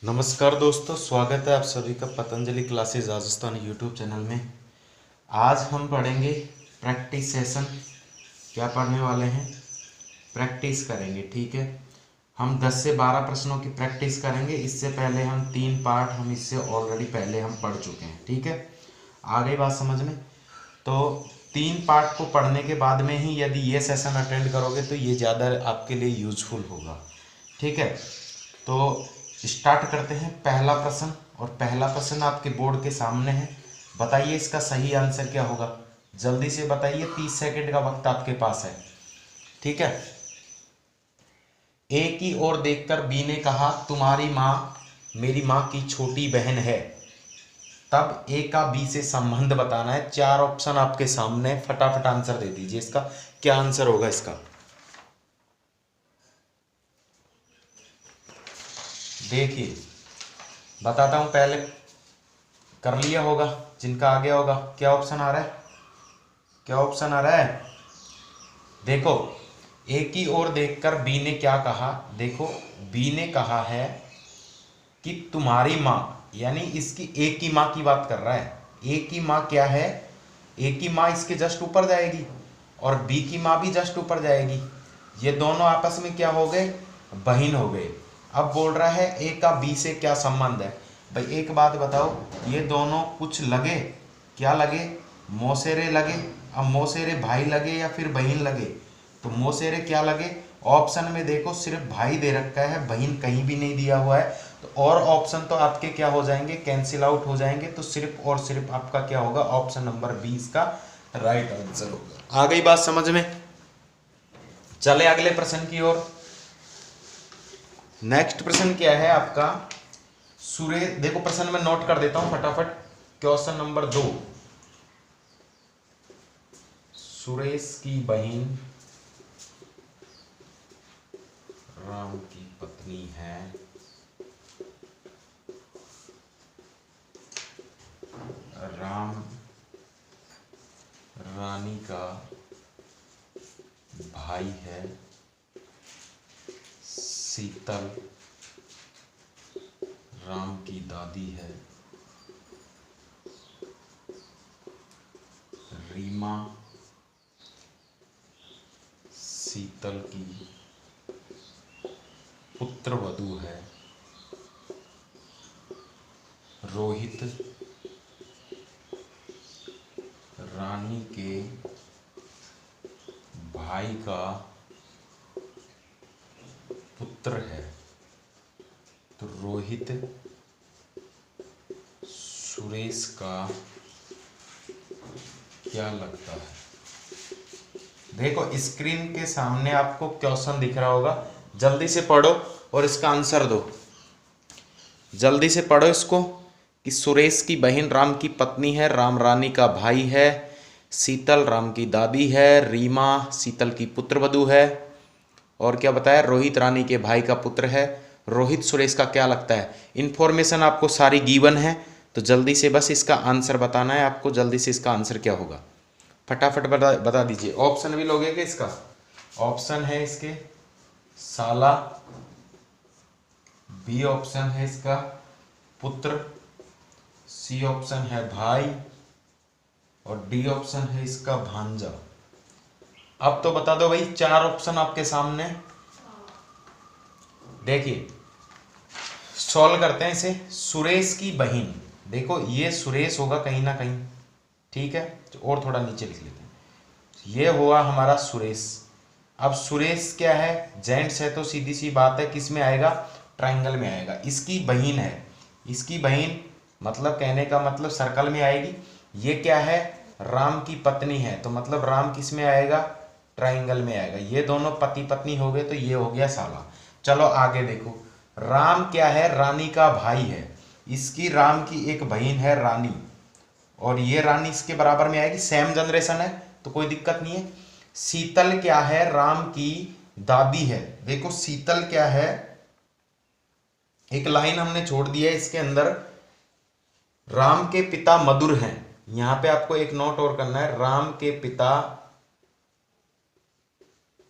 नमस्कार दोस्तों, स्वागत है आप सभी का Patanjali classes Rajasthan YouTube channel में। आज हम पढ़ेंगे प्रैक्टिस सेशन। क्या पढ़ने वाले हैं? प्रैक्टिस करेंगे, ठीक है। हम 10 से 12 प्रश्नों की प्रैक्टिस करेंगे। इससे पहले हम 3 पार्ट हम इससे ऑलरेडी पहले हम पढ़ चुके हैं, ठीक है। आ गई बात समझ में? तो 3 पार्ट को पढ़ने के बाद में ही यदि ये सेशन अटेंड करोगे तो ये ज़्यादा आपके लिए यूजफुल होगा, ठीक है। तो स्टार्ट करते हैं। पहला प्रश्न, और पहला प्रश्न आपके बोर्ड के सामने है। बताइए इसका सही आंसर क्या होगा, जल्दी से बताइए। 30 सेकंड का वक्त आपके पास है, ठीक है। ए की ओर देखकर बी ने कहा, तुम्हारी माँ मेरी माँ की छोटी बहन है। तब ए का बी से संबंध बताना है। 4 ऑप्शन आपके सामने, फटाफट आंसर दे दीजिए। इसका क्या आंसर होगा? इसका देखिए बताता हूं, पहले कर लिया होगा जिनका आ गया होगा। क्या ऑप्शन आ रहा है? क्या ऑप्शन आ रहा है? देखो, ए की ओर देखकर बी ने क्या कहा। देखो, बी ने कहा है कि तुम्हारी माँ, यानी इसकी ए की माँ की बात कर रहा है। ए की माँ क्या है? ए की माँ इसके जस्ट ऊपर जाएगी और बी की माँ भी जस्ट ऊपर जाएगी। ये दोनों आपस में क्या हो गए? बहन हो गए। अब बोल रहा है ए का बी से क्या संबंध है। भाई एक बात बताओ, ये दोनों कुछ लगे? क्या लगे? मौसेरे लगे। अब मौसेरे भाई लगे या फिर बहन लगे? तो मौसेरे क्या लगे? ऑप्शन में देखो सिर्फ भाई दे रखा है, बहन कहीं भी नहीं दिया हुआ है। तो और ऑप्शन तो आपके क्या हो जाएंगे? कैंसिल आउट हो जाएंगे। तो सिर्फ और सिर्फ आपका क्या होगा? ऑप्शन नंबर 20 का राइट आंसर होगा। आ गई बात समझ में? चले अगले प्रश्न की ओर। नेक्स्ट प्रश्न क्या है आपका? सुरेश, देखो प्रश्न में नोट कर देता हूं फटाफट। क्वेश्चन नंबर 2, सुरेश की बहन राम की पत्नी है। राम रानी का भाई है। शीतल राम की दादी है। रीमा शीतल की पुत्र वधू है। रोहित रानी के भाई का पुत्र है। तो रोहित सुरेश का क्या लगता है? देखो स्क्रीन के सामने आपको क्वेश्चन दिख रहा होगा, जल्दी से पढ़ो और इसका आंसर दो। जल्दी से पढ़ो इसको कि सुरेश की बहन राम की पत्नी है, राम रानी का भाई है, शीतल राम की दादी है, रीमा शीतल की पुत्रवधू है, और क्या बताया? रोहित रानी के भाई का पुत्र है। रोहित सुरेश का क्या लगता है? इन्फॉर्मेशन आपको सारी गिवन है, तो जल्दी से बस इसका आंसर बताना है आपको। जल्दी से इसका आंसर क्या होगा फटाफट बता दीजिए। ऑप्शन भी लोगे क्या इसका? ऑप्शन है इसके साला, बी ऑप्शन है इसका पुत्र, सी ऑप्शन है भाई, और डी ऑप्शन है इसका भांजा। अब तो बता दो भाई, 4 ऑप्शन आपके सामने। देखिए सॉल्व करते हैं इसे। सुरेश की बहन, देखो ये सुरेश होगा कहीं ना कहीं, ठीक है। और थोड़ा नीचे लिख लेते हैं। ये हुआ हमारा सुरेश। अब सुरेश क्या है? जेंट्स है, तो सीधी सी बात है किस में आएगा? ट्रायंगल में आएगा। इसकी बहन है, इसकी बहन मतलब कहने का मतलब सर्कल में आएगी। ये क्या है? राम की पत्नी है, तो मतलब राम किस में आएगा? ट्रायंगल में आएगा। ये दोनों पति पत्नी हो गए, तो ये हो गया साला। चलो आगे देखो, राम क्या है? रानी का भाई है। इसकी राम की एक बहन है रानी, और ये रानी इसके बराबर में आएगी, सेम जनरेशन है तो कोई दिक्कत नहीं है। शीतल क्या है? राम की दादी है। देखो शीतल क्या है, एक लाइन हमने छोड़ दी है इसके अंदर, राम के पिता मधुर हैं। यहां पे आपको एक नोट और करना है, राम के पिता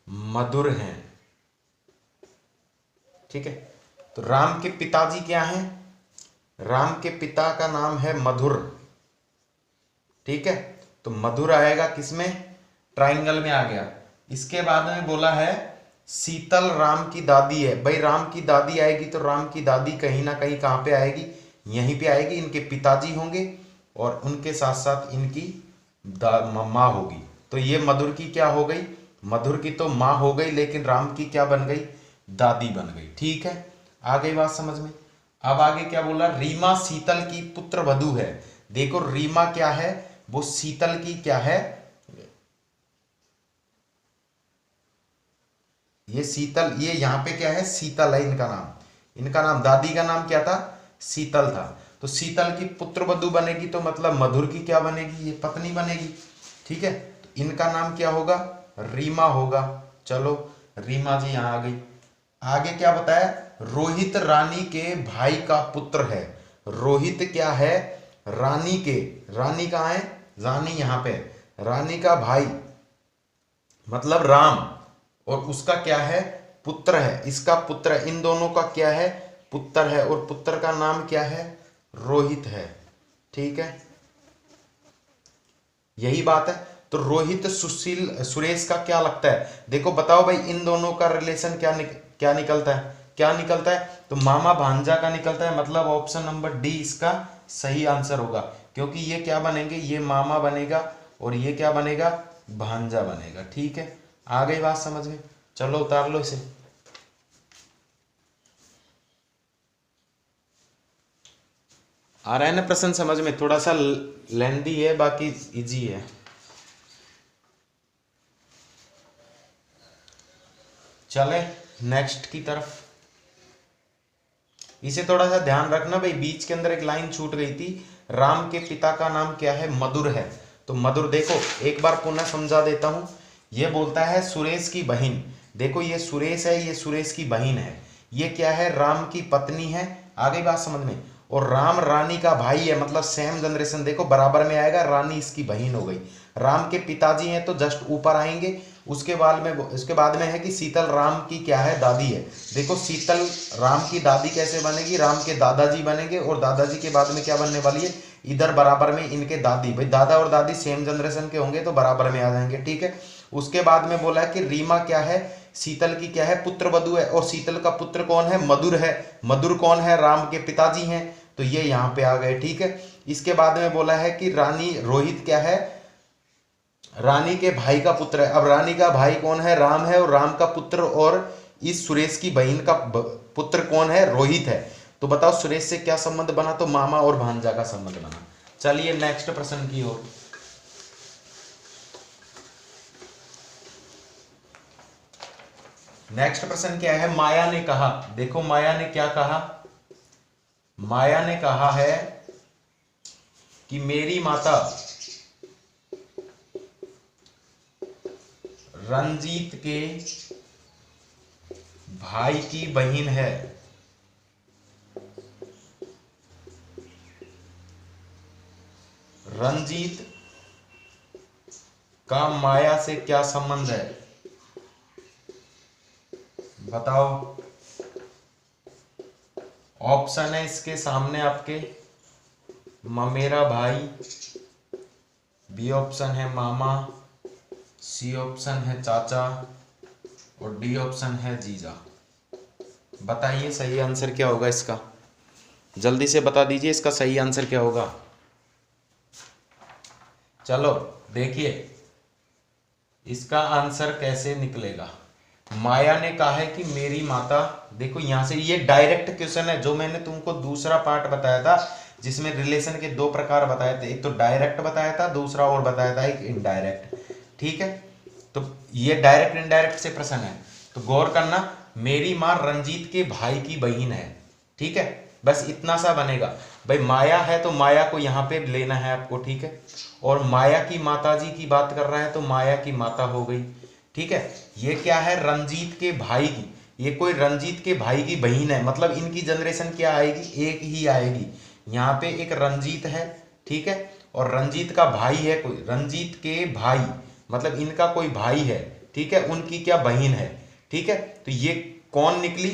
मधुर हैं, ठीक है। तो राम के पिताजी क्या हैं? राम के पिता का नाम है मधुर। ठीक है, तो मधुर आएगा किसमें? ट्राइंगल में आ गया। इसके बाद में बोला है शीतल राम की दादी है। भाई राम की दादी आएगी तो राम की दादी कहीं ना कहीं कहाँ पे आएगी? यहीं पे आएगी। इनके पिताजी होंगे और उनके साथ साथ इनकी माँ होगी। तो ये मधुर की क्या हो गई? मधुर की तो माँ हो गई, लेकिन राम की क्या बन गई? दादी बन गई। ठीक है, आ गई बात समझ में। अब आगे क्या बोला? रीमा शीतल की पुत्र वधू है। देखो रीमा क्या है? वो शीतल की क्या है? ये शीतल, ये यहाँ पे क्या है? शीतल है इनका नाम। इनका नाम, दादी का नाम क्या था? शीतल था। तो शीतल की पुत्र वधू बनेगी तो मतलब मधुर की क्या बनेगी? ये पत्नी बनेगी। ठीक है, तो इनका नाम क्या होगा? रीमा होगा। चलो रीमा जी यहाँ आ गई। आगे क्या बताया? रोहित रानी के भाई का पुत्र है। रोहित क्या है? रानी के, रानी कहाँ है? रानी यहाँ पे, रानी का भाई मतलब राम, और उसका क्या है? पुत्र है। इसका पुत्र है। इन दोनों का क्या है? पुत्र है। और पुत्र का नाम क्या है? रोहित है। ठीक है, यही बात है। तो रोहित सुशील सुरेश का क्या लगता है? देखो बताओ भाई, इन दोनों का रिलेशन क्या निकलता है? क्या निकलता है? तो मामा भांजा का निकलता है। मतलब ऑप्शन नंबर डी इसका सही आंसर होगा, क्योंकि ये क्या बनेंगे? ये मामा बनेगा और ये क्या बनेगा? भांजा बनेगा। ठीक है, आ गई बात समझ में। चलो उतार लो इसे। आ रहा है ना प्रश्न समझ में? थोड़ा सा लेंदी है, बाकी इजी है। चले नेक्स्ट की तरफ। इसे थोड़ा सा ध्यान रखना भाई, बीच के अंदर एक लाइन छूट गई थी। राम के पिता का नाम क्या है? मधुर है। तो मधुर, देखो एक बार पुनः समझा देता हूं। ये बोलता है सुरेश की बहन। देखो ये सुरेश है, ये सुरेश की बहन है। ये क्या है? राम की पत्नी है। आ गई बात समझ में। और राम रानी का भाई है, मतलब सेम जनरेशन। देखो बराबर में आएगा, रानी इसकी बहन हो गई। राम के पिताजी हैं तो जस्ट ऊपर आएंगे। उसके बाद में है कि शीतल राम की क्या है? दादी है। देखो शीतल राम की दादी कैसे बनेगी? राम के दादाजी बनेंगे, और दादाजी के बाद में क्या बनने वाली है? इधर बराबर में इनके दादी। भाई दादा और दादी सेम जनरेशन के होंगे तो बराबर में आ जाएंगे। ठीक है, उसके बाद में बोला है कि रीमा क्या है? शीतल की क्या है? पुत्र वधू है। और शीतल का पुत्र कौन है? मधुर है। मधुर कौन है? राम के पिताजी हैं। तो ये यहाँ पे आ गए। ठीक है, इसके बाद में बोला है कि रानी रोहित क्या है? रानी के भाई का पुत्र है। अब रानी का भाई कौन है? राम है। और राम का पुत्र और इस सुरेश की बहन का पुत्र कौन है? रोहित है। तो बताओ सुरेश से क्या संबंध बना? तो मामा और भांजा का संबंध बना। चलिए नेक्स्ट प्रश्न की ओर। नेक्स्ट प्रश्न क्या है? माया ने कहा। देखो माया ने क्या कहा? माया ने कहा है कि मेरी माता रंजीत के भाई की बहन है। रंजीत का माया से क्या संबंध है? बताओ। ऑप्शन है इसके सामने आपके, मेरा भाई, बी ऑप्शन है मामा, सी ऑप्शन है चाचा, और डी ऑप्शन है जीजा। बताइए सही आंसर क्या होगा इसका? जल्दी से बता दीजिए इसका सही आंसर क्या होगा। चलो देखिए इसका आंसर कैसे निकलेगा। माया ने कहा है कि मेरी माता, देखो यहां से ये डायरेक्ट क्वेश्चन है। जो मैंने तुमको दूसरा पार्ट बताया था जिसमें रिलेशन के दो प्रकार बताए थे, एक तो डायरेक्ट बताया था, दूसरा और बताया था एक इनडायरेक्ट। ठीक है, तो ये डायरेक्ट इनडायरेक्ट से प्रश्न है, तो गौर करना। मेरी माँ रंजीत के भाई की बहन है। ठीक है, बस इतना सा बनेगा। भाई माया है तो माया को यहाँ पे लेना है आपको। ठीक है, और माया की माताजी की बात कर रहा है तो माया की माता हो गई। ठीक है, ये क्या है? रंजीत के भाई की, ये कोई रंजीत के भाई की बहन है, मतलब इनकी जनरेशन क्या आएगी? एक ही आएगी। यहाँ पे एक रंजीत है। ठीक है, और रंजीत का भाई है कोई, रंजीत के भाई मतलब इनका कोई भाई है। ठीक है, उनकी क्या बहन है। ठीक है, तो ये कौन निकली?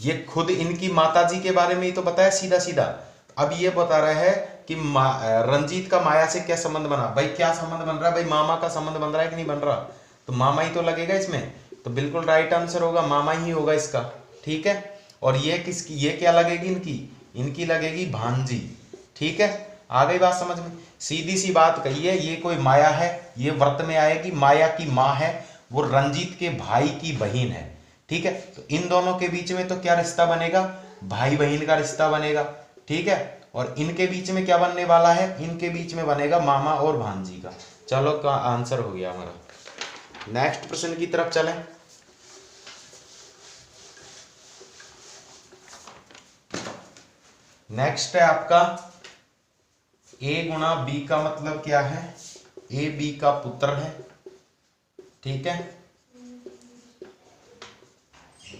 ये खुद इनकी माताजी के बारे में ही तो बताया सीधा सीधा। अब ये बता रहा है कि रंजीत का माया से क्या संबंध बना। भाई क्या संबंध बन रहा है भाई, मामा का संबंध बन रहा है कि नहीं बन रहा, तो मामा ही तो लगेगा इसमें, तो बिल्कुल राइट आंसर होगा मामा ही होगा इसका। ठीक है, और ये किसकी, ये क्या लगेगी इनकी, इनकी लगेगी भांजी। ठीक है, आ गई बात समझ में, सीधी सी बात कही है। ये कोई माया है, ये व्रत में आएगी, माया की माँ है, वो रंजीत के भाई की बहन है। ठीक है, तो इन दोनों के बीच में तो क्या रिश्ता बनेगा, भाई बहन का रिश्ता बनेगा। ठीक है, और इनके बीच में क्या बनने वाला है, इनके बीच में बनेगा मामा और भांजी का। चलो का आंसर हो गया हमारा। नेक्स्ट प्रश्न की तरफ चलें। नेक्स्ट है आपका ए गुणा बी का मतलब क्या है, ए बी का पुत्र है। ठीक है,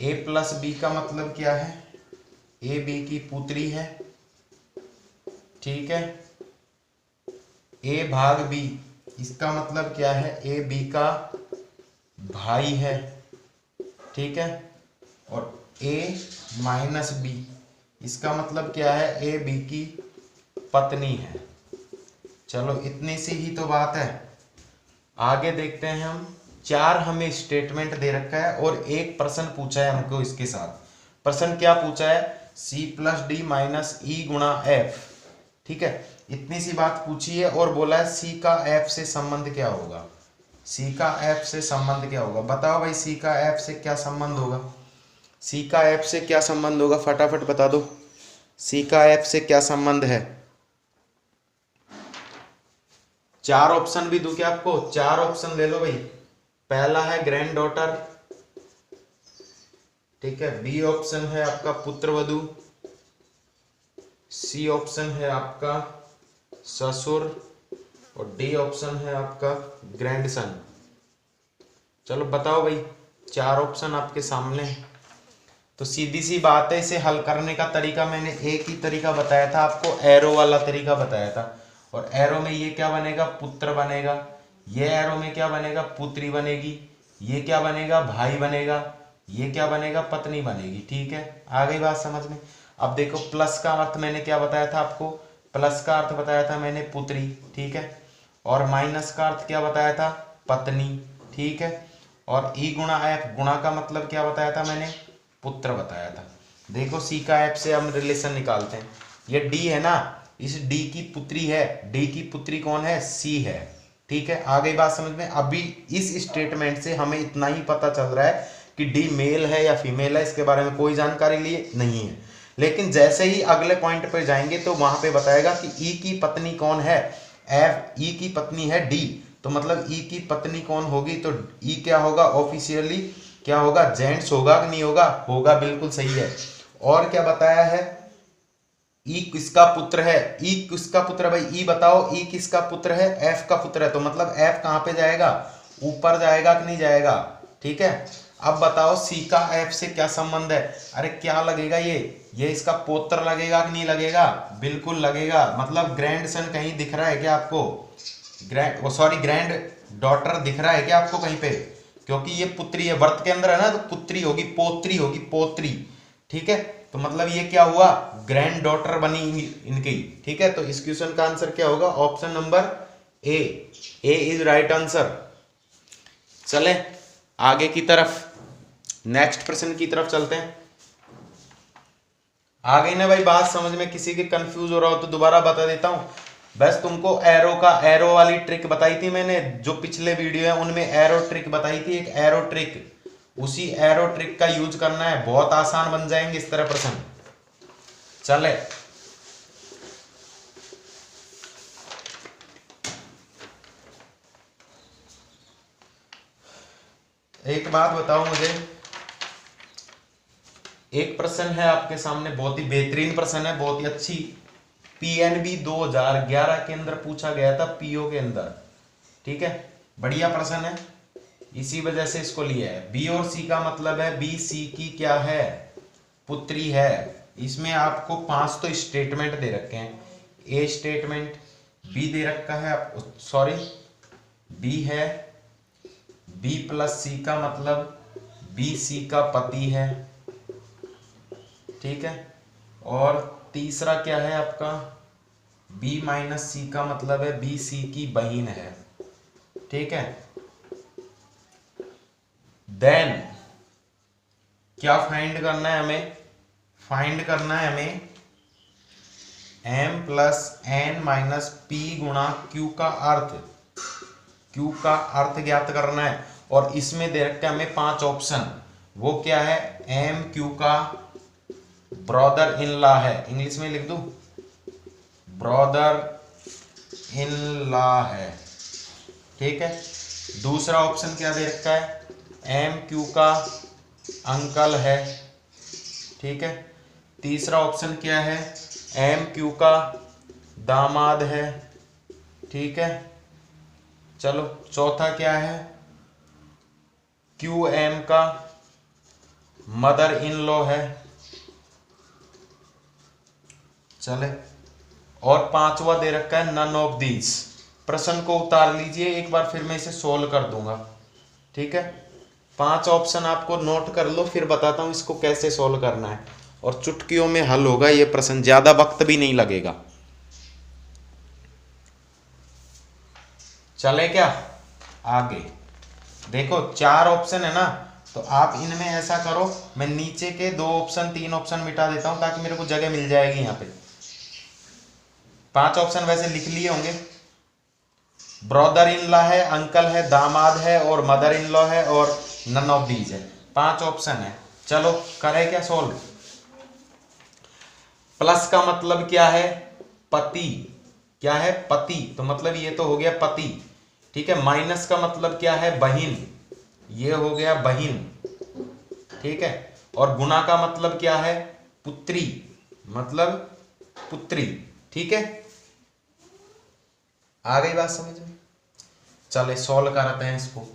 ए प्लस बी का मतलब क्या है, ए बी की पुत्री है। ठीक है, ए भाग बी इसका मतलब क्या है, ए बी का भाई है। ठीक है, और ए माइनस बी इसका मतलब क्या है, ए बी की पत्नी है। चलो इतनी सी ही तो बात है, आगे देखते हैं हम। 4 हमें स्टेटमेंट दे रखा है और एक प्रश्न पूछा है हमको इसके साथ। प्रश्न क्या पूछा है, सी प्लस डी माइनस ई गुणा एफ। ठीक है, इतनी सी बात पूछी है और बोला है सी का एफ से संबंध क्या होगा, सी का एफ से संबंध क्या होगा। बताओ भाई सी का एफ से क्या संबंध होगा, सी का एफ से क्या संबंध होगा, फटाफट बता दो, सी का एफ से क्या संबंध है। 4 ऑप्शन भी दूं क्या आपको, 4 ऑप्शन ले लो भाई। पहला है ग्रैंड डॉटर, ठीक है, बी ऑप्शन है आपका पुत्र वधु, सी ऑप्शन है आपका ससुर, और डी ऑप्शन है आपका ग्रैंडसन। चलो बताओ भाई, 4 ऑप्शन आपके सामने है, तो सीधी सी बात है, इसे हल करने का तरीका मैंने एक ही तरीका बताया था आपको, एरो वाला तरीका बताया था। और एरो में ये क्या बनेगा, पुत्र बनेगा, ये एरो में क्या बनेगा, पुत्री बनेगी, ये क्या बनेगा, भाई बनेगा, ये क्या बनेगा, पत्नी बनेगी। ठीक है, आ गई बात समझ में। अब देखो प्लस का अर्थ मैंने क्या बताया था आपको, प्लस का अर्थ बताया था मैंने पुत्री। ठीक है, और माइनस का अर्थ क्या बताया था, पत्नी। ठीक है, और ई गुणा एफ, गुणा का मतलब क्या बताया था मैंने, पुत्र बताया था। देखो सी का एफ से हम रिलेशन निकालते हैं, ये डी है ना, इस डी की पुत्री है, डी की पुत्री कौन है, सी है। ठीक है, आ गई बात समझ में। अभी इस स्टेटमेंट से हमें इतना ही पता चल रहा है कि डी मेल है या फीमेल है, इसके बारे में कोई जानकारी लिए नहीं है। लेकिन जैसे ही अगले पॉइंट पर जाएंगे तो वहां पे बताएगा कि ई की पत्नी कौन है, एफ ई की पत्नी है डी, तो मतलब ई की पत्नी कौन होगी, तो ई क्या होगा, ऑफिशियली क्या होगा, जेंट्स होगा कि नहीं होगा, होगा, बिल्कुल सही है। और क्या बताया है, ई किसका पुत्र है, ई किसका पुत्र है भाई, ई बताओ, ई किसका पुत्र है, एफ का पुत्र है, तो मतलब एफ कहां पे जाएगा, ऊपर जाएगा कि नहीं जाएगा। ठीक है, अब बताओ सी का एफ से क्या संबंध है, अरे क्या लगेगा, ये इसका पोत्र लगेगा कि नहीं लगेगा, बिल्कुल लगेगा। मतलब ग्रैंडसन कहीं दिख रहा है क्या आपको, ग्रैंड डॉटर दिख रहा है क्या आपको कहीं पे, क्योंकि ये पुत्री है, व्रत के अंदर है ना, तो पुत्री होगी, पोत्री होगी, पोत्री। ठीक है, तो मतलब ये क्या हुआ, ग्रैंड डॉटर बनी इनकी। ठीक है, तो इस क्वेश्चन का आंसर क्या होगा, option number A, A is right answer. चले आगे की तरफ, नेक्स्ट प्रश्न की तरफ चलते हैं। आ गई ना भाई बात समझ में, किसी के कंफ्यूज हो रहा हो तो दोबारा बता देता हूं। बस तुमको एरो वाली ट्रिक बताई थी मैंने, जो पिछले वीडियो है उनमें एरो ट्रिक बताई थी, एक एरो ट्रिक, उसी एरो ट्रिक का यूज करना है, बहुत आसान बन जाएंगे इस तरह प्रश्न। चले एक बात बताओ मुझे, एक प्रश्न है आपके सामने, बहुत ही बेहतरीन प्रश्न है, बहुत ही अच्छी, पीएनबी 2011 के अंदर पूछा गया था, पीओ के अंदर। ठीक है, बढ़िया प्रश्न है, इसी वजह से इसको लिया है। बी और सी का मतलब है, बी सी की क्या है, पुत्री है। इसमें आपको 5 तो स्टेटमेंट दे रखे हैं, ए स्टेटमेंट, बी दे रखा है, सॉरी बी है, बी प्लस सी का मतलब बी सी का पति है। ठीक है। और तीसरा क्या है आपका, b माइनस सी का मतलब है b सी की बहिन है, ठीक है। देन क्या फाइंड करना है हमें, फाइंड करना है हमें m plus N minus P गुणा q का अर्थ, q का अर्थ ज्ञात करना है। और इसमें दे रखा है हमें 5 ऑप्शन, वो क्या है, एम क्यू का ब्रदर इन लॉ है, इंग्लिश में लिख दूं, ब्रदर इन लॉ है, ठीक है। दूसरा ऑप्शन क्या दे रखा है, एम क्यू का अंकल है, ठीक है। तीसरा ऑप्शन क्या है, एम क्यू का दामाद है, ठीक है। चलो चौथा क्या है, क्यू एम का मदर इन लॉ है, चले। और पांचवा दे रखा है नन ऑफ दीज। प्रश्न को उतार लीजिए, एक बार फिर मैं इसे सोल्व कर दूंगा, ठीक है। 5 ऑप्शन आपको नोट कर लो, फिर बताता हूं इसको कैसे सोल्व करना है। और चुटकियों में हल होगा ये प्रश्न, ज्यादा वक्त भी नहीं लगेगा। चले क्या आगे, देखो 4 ऑप्शन है ना, तो आप इनमें ऐसा करो, मैं नीचे के 2 ऑप्शन 3 ऑप्शन मिटा देता हूं ताकि मेरे को जगह मिल जाएगी यहाँ पे। 5 ऑप्शन वैसे लिख लिए होंगे, ब्रदर इन लॉ है, अंकल है, दामाद है और मदर इन लॉ है और नन ऑफ दीज है, 5 ऑप्शन है। चलो करें क्या सोल्व। प्लस का मतलब क्या है, पति, क्या है पति, तो मतलब ये तो हो गया पति, ठीक है। माइनस का मतलब क्या है, बहिन, ये हो गया बहिन, ठीक है। और गुना का मतलब क्या है, पुत्री, मतलब पुत्री, ठीक है। आ गई बात समझ में। चले सॉल्व करते हैं इसको,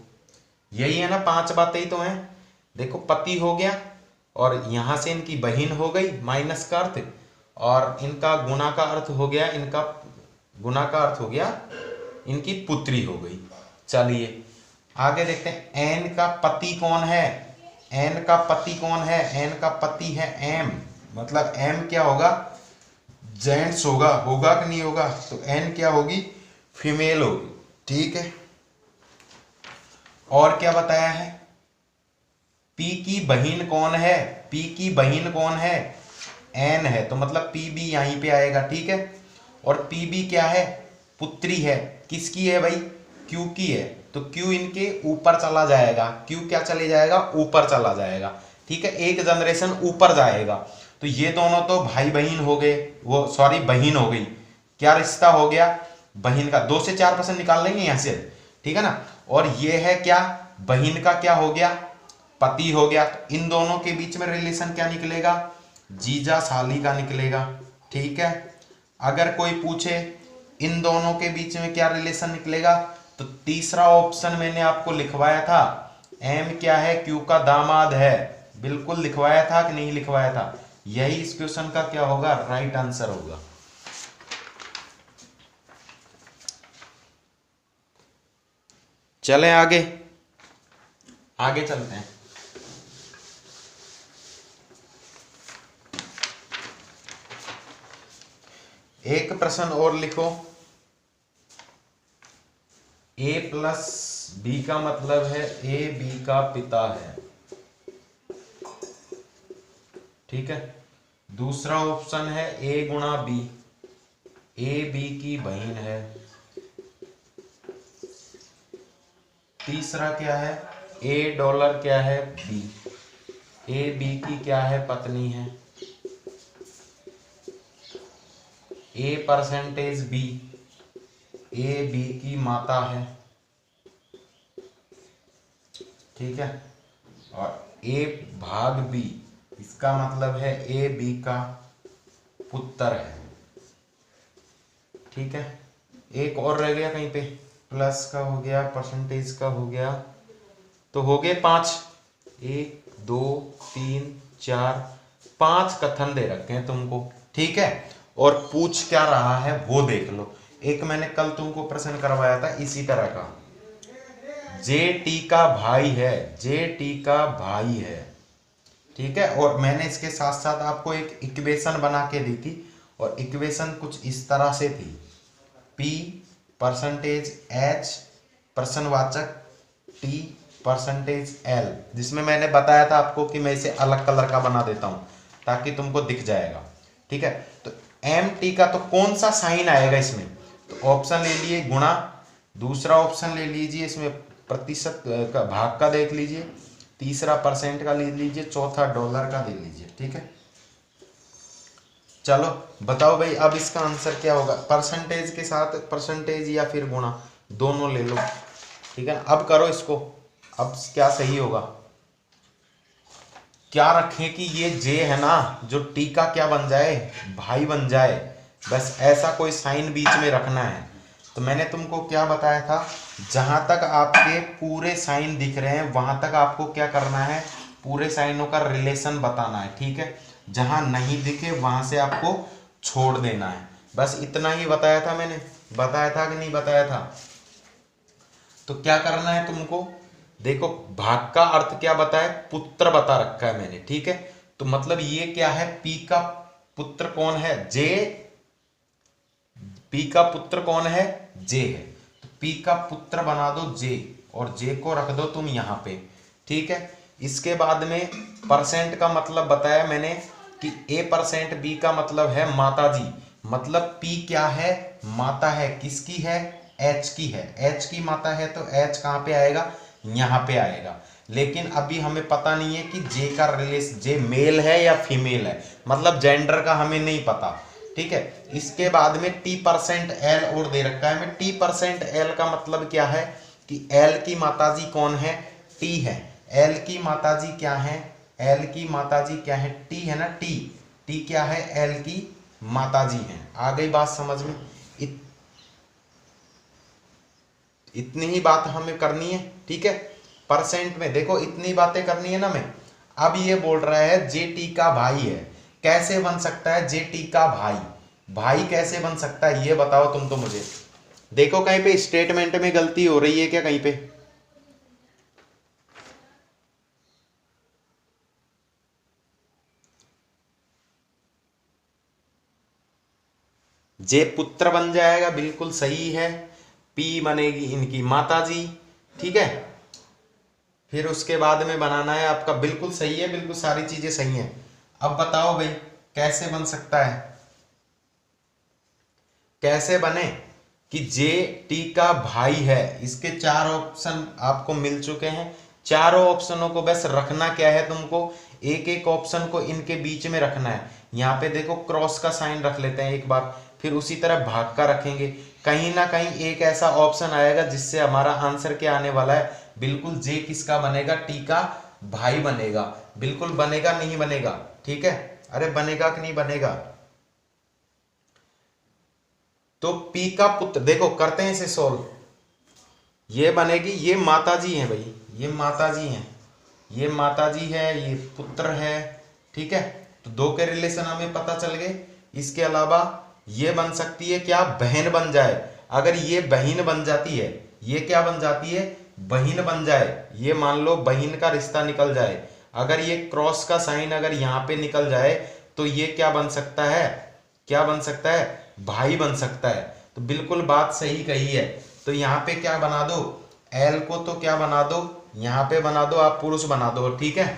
यही है ना, 5 बातें ही तो हैं। देखो पति हो गया और यहां से इनकी बहिन हो गई माइनस का अर्थ, और इनका गुना का अर्थ हो गया, इनका गुना का अर्थ हो गया इनकी पुत्री हो गई। चलिए आगे देखते हैं, एन का पति कौन है, एन का पति कौन है, एन का पति है एम, मतलब एम क्या होगा, जेंट्स होगा, होगा कि नहीं होगा, तो एन क्या होगी, फीमेल होगी, ठीक है। और क्या बताया है, पी की बहिन कौन है, पी की बहिन कौन है, एन है, तो मतलब पी भी यहीं पे आएगा, ठीक है। और पी भी क्या है, पुत्री है, किसकी है भाई, क्यू की है, तो क्यू इनके ऊपर चला जाएगा, क्यू क्या चले जाएगा, ऊपर चला जाएगा, ठीक है, एक जनरेशन ऊपर जाएगा। तो ये दोनों तो भाई बहन हो गए, वो सॉरी बहन हो गई, क्या रिश्ता हो गया, बहन का 2 से 4% निकाल लेंगे यहां से, ठीक है ना। और ये है क्या, बहन का क्या हो गया, पति हो गया, तो इन दोनों के बीच में रिलेशन क्या निकलेगा, जीजा साली का निकलेगा, ठीक है। अगर कोई पूछे इन दोनों के बीच में क्या रिलेशन निकलेगा, तो तीसरा ऑप्शन मैंने आपको लिखवाया था, एम क्या है, क्यू का दामाद है, बिल्कुल लिखवाया था कि नहीं लिखवाया था, यही इस क्वेश्चन का क्या होगा, राइट आंसर होगा। चलें आगे, आगे चलते हैं। एक प्रश्न और लिखो, a प्लस बी का मतलब है a b का पिता है, ठीक है। दूसरा ऑप्शन है a गुणा b, a b की बहन है। तीसरा क्या है, a डॉलर क्या है, b, a b की क्या है, पत्नी है। a percentage b, a b की माता है, ठीक है। और a भाग b, इसका मतलब है a b का पुत्र है, ठीक है। एक और रह गया कहीं पे, प्लस का हो गया, परसेंटेज का हो गया, तो हो गए 5, 1 2 3 4 5 कथन दे रखे हैं तुमको, ठीक है। और पूछ क्या रहा है वो देख लो। एक मैंने कल तुमको प्रश्न करवाया था इसी तरह का, जे टी का भाई है, जे टी का भाई है, ठीक है। और मैंने इसके साथ साथ आपको एक इक्वेशन बना के दी थी, और इक्वेशन कुछ इस तरह से थी, P परसेंटेज H प्रश्नवाचक T परसेंटेज L, जिसमें मैंने बताया था आपको कि मैं इसे अलग कलर का बना देता हूं ताकि तुमको दिख जाएगा। ठीक है, तो MT का तो कौन सा साइन आएगा इसमें, तो ऑप्शन ले लिए गुणा, दूसरा ऑप्शन ले लीजिए इसमें प्रतिशत का भाग का देख लीजिए, तीसरा परसेंट का ले लीजिए, चौथा डॉलर का दे लीजिए। ठीक है, चलो बताओ भाई अब इसका आंसर क्या होगा। परसेंटेज के साथ परसेंटेज या फिर गुणा दोनों ले लो। ठीक है, अब करो इसको, अब क्या सही होगा। क्या रखें कि ये जे है ना, जो टी का क्या बन जाए, भाई बन जाए, बस ऐसा कोई साइन बीच में रखना है। तो मैंने तुमको क्या बताया था, जहां तक आपके पूरे साइन दिख रहे हैं वहां तक आपको क्या करना है, पूरे साइनों का रिलेशन बताना है। ठीक है, जहां नहीं दिखे वहां से आपको छोड़ देना है, बस इतना ही बताया था मैंने, बताया था कि नहीं बताया था। तो क्या करना है तुमको, देखो भाग का अर्थ क्या बताया, पुत्र बता रखा है मैंने। ठीक है, तो मतलब ये क्या है, पी का पुत्र कौन है, जे, पी का पुत्र कौन है, जे है, तो पी का पुत्र बना दो जे, और जे को रख दो तुम यहां पे। ठीक है, इसके बाद में परसेंट का मतलब बताया मैंने कि A%, बी का मतलब है माता जी, मतलब पी क्या है, माता है, किसकी है, एच की है, एच की माता है, तो एच कहां पे आएगा, यहां पे आएगा। लेकिन अभी हमें पता नहीं है कि जे का रिलेशन, जे मेल है या फीमेल है, मतलब जेंडर का हमें नहीं पता। ठीक है, इसके बाद में T%L और दे रखा है, में T%L का मतलब क्या है कि L की माताजी कौन है, T है, L की माताजी क्या है, L की माताजी क्या है, T है ना, T क्या है, L की माताजी है। आ गई बात समझ में, इतनी ही बात हमें करनी है। ठीक है, परसेंट में देखो इतनी बातें करनी है ना मैं। अब ये बोल रहा है जे टी का भाई है, कैसे बन सकता है जे टी का भाई, भाई कैसे बन सकता है ये बताओ तुम तो मुझे। देखो कहीं पे स्टेटमेंट में गलती हो रही है क्या, कहीं पे जे पुत्र बन जाएगा, बिल्कुल सही है, पी बनेगी इनकी माता जी। ठीक है, फिर उसके बाद में बनाना है आपका, बिल्कुल सही है, बिल्कुल सारी चीजें सही हैं। अब बताओ भाई कैसे बन सकता है, कैसे बने कि जे टी का भाई है। इसके चार ऑप्शन आपको मिल चुके हैं, चारों ऑप्शनों को बस रखना क्या है तुमको, एक एक ऑप्शन को इनके बीच में रखना है। यहाँ पे देखो क्रॉस का साइन रख लेते हैं एक बार, फिर उसी तरह भाग का रखेंगे, कहीं ना कहीं एक ऐसा ऑप्शन आएगा जिससे हमारा आंसर क्या आने वाला है, बिल्कुल जे किसका बनेगा, टी का भाई बनेगा। बिल्कुल बनेगा, नहीं बनेगा, ठीक है, अरे बनेगा कि नहीं बनेगा। तो पी का पुत्र, देखो करते हैं इसे सोल्व, ये बनेगी, ये माता जी है भाई, ये माता जी हैं, ये माता जी है, ये पुत्र है। ठीक है, तो दो के रिलेशन हमें पता चल गए। इसके अलावा ये बन सकती है क्या, बहन बन जाए, अगर ये बहन बन जाती है, ये क्या बन जाती है, बहन बन जाए, ये मान लो बहन का रिश्ता निकल जाए, अगर ये क्रॉस का साइन अगर यहाँ पे निकल जाए तो ये क्या बन सकता है, क्या बन सकता है, भाई बन सकता है। तो बिल्कुल बात सही कही है। तो यहाँ पे क्या बना दो, एल को तो क्या बना दो, यहाँ पे बना दो, आप पुरुष बना दो। ठीक है,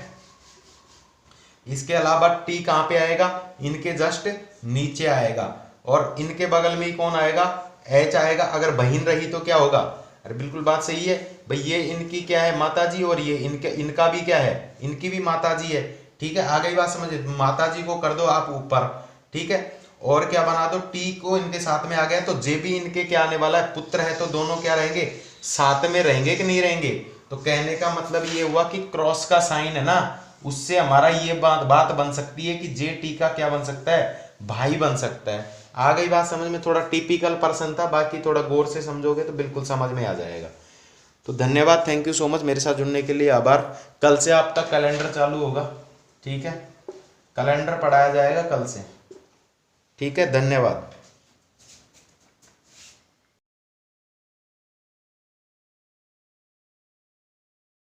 इसके अलावा टी कहाँ पे आएगा, इनके जस्ट नीचे आएगा, और इनके बगल में ही कौन आएगा, एच आएगा। अगर बहन रही तो क्या होगा, अरे बिल्कुल बात सही है भाई, ये इनकी क्या है, माता जी, और ये इनके, इनका भी क्या है, इनकी भी माता जी है। ठीक है, आ गई बात समझ, माता जी को कर दो आप ऊपर। ठीक है, और क्या बना दो, टी को इनके साथ में आ गया, तो जे भी इनके क्या आने वाला है, पुत्र है, तो दोनों क्या रहेंगे, साथ में रहेंगे कि नहीं रहेंगे। तो कहने का मतलब ये हुआ कि क्रॉस का साइन है ना, उससे हमारा ये बात बन सकती है कि जे टी का क्या बन सकता है, भाई बन सकता है। आ गई बात समझ में, थोड़ा टिपिकल पर्सन था, बाकी थोड़ा गौर से समझोगे तो बिल्कुल समझ में आ जाएगा। तो धन्यवाद, थैंक यू सो मच, मेरे साथ जुड़ने के लिए आभार। कल से आपका कैलेंडर चालू होगा, ठीक है, कैलेंडर पढ़ाया जाएगा कल से। ठीक है, धन्यवाद।